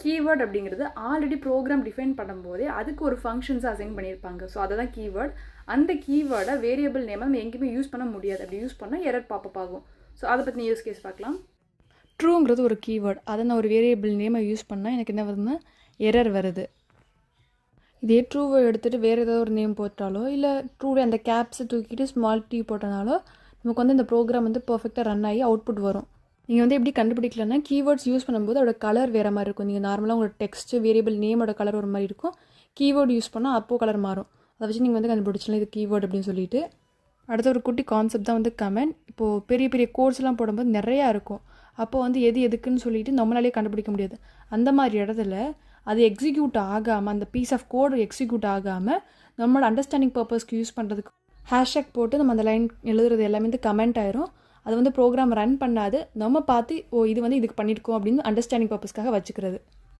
Keyword அப்படிங்கிறது already program define பண்ணும்போதே அதுக்கு ஒரு ஃபங்க்ஷன்ஸை அசைன் பண்ணியிருப்பாங்க. ஸோ அதை தான் கீவேர்ட். அந்த கீவேர்டை வேரியபிள் நேம் நம்ம எங்கேயுமே யூஸ் பண்ண முடியாது. அப்படி யூஸ் பண்ணால் எரர் பாப்பப் ஆகும். ஸோ அதை பற்றி யூஸ் கேஸ் பார்க்கலாம். ட்ரூங்கிறது ஒரு கீவேர்ட். அதை நான் ஒரு வேரியபிள் நேமை யூஸ் பண்ணால் எனக்கு என்ன வருதுன்னா எரர் வருது. இதே ட்ரூவை எடுத்துகிட்டு வேறு ஏதாவது ஒரு நேம் போட்டாலோ இல்லை ட்ரூவே அந்த கேப்ஸை தூக்கிட்டு ஸ்மால் டி போட்டனாலோ நமக்கு வந்து இந்த ப்ரோக்ராம் வந்து பர்ஃபெக்டாக ரன் ஆகி அவுட்புட் வரும். நீங்கள் வந்து எப்படி கண்டுபிடிக்கலன்னா கீவேர்ட்ஸ் யூஸ் பண்ணும்போது அதோட கலர் வேறு மாதிரி இருக்கும். நீங்கள் நார்மலாக உங்களோட டெக்ஸ்ட்டு வேரியபிள் நேமோட கலர் ஒரு மாதிரி இருக்கும். கீவேர்டு யூஸ் பண்ணால் அப்போது கலர் மாறும். அதை வச்சு நீங்கள் வந்து கண்டுபிடிச்சலாம் இது கீவேர்டு அப்படின்னு சொல்லிட்டு. அடுத்த ஒரு குட்டி கான்செப்ட் தான் வந்து கமெண்ட். இப்போது பெரிய பெரிய கோர்ஸ்லாம் போடும்போது நிறையா இருக்கும். அப்போ வந்து எது எதுக்குன்னு சொல்லிட்டு நம்மளாலே கண்டுபிடிக்க முடியாது. அந்த மாதிரி இடத்துல அது எக்ஸிக்யூட் ஆகாமல், அந்த பீஸ் ஆஃப் கோடு எக்ஸிக்யூட் ஆகாமல் நம்மளோட அண்டர்ஸ்டாண்டிங் பர்பஸ்க்கு யூஸ் பண்ணுறதுக்கு ஹேஷ்டேக் போட்டு நம்ம அந்த லைன் எழுதுறது எல்லாமே வந்து கமெண்ட் ஆயிரும். அது வந்து ப்ரோக்ராம் ரன் பண்ணாது. நம்ம பார்த்து இது வந்து இதுக்கு பண்ணியிருக்கோம் அப்படின்னு அண்டர்ஸ்டாண்டிங் பர்பஸ்க்காக வச்சுக்கிறது.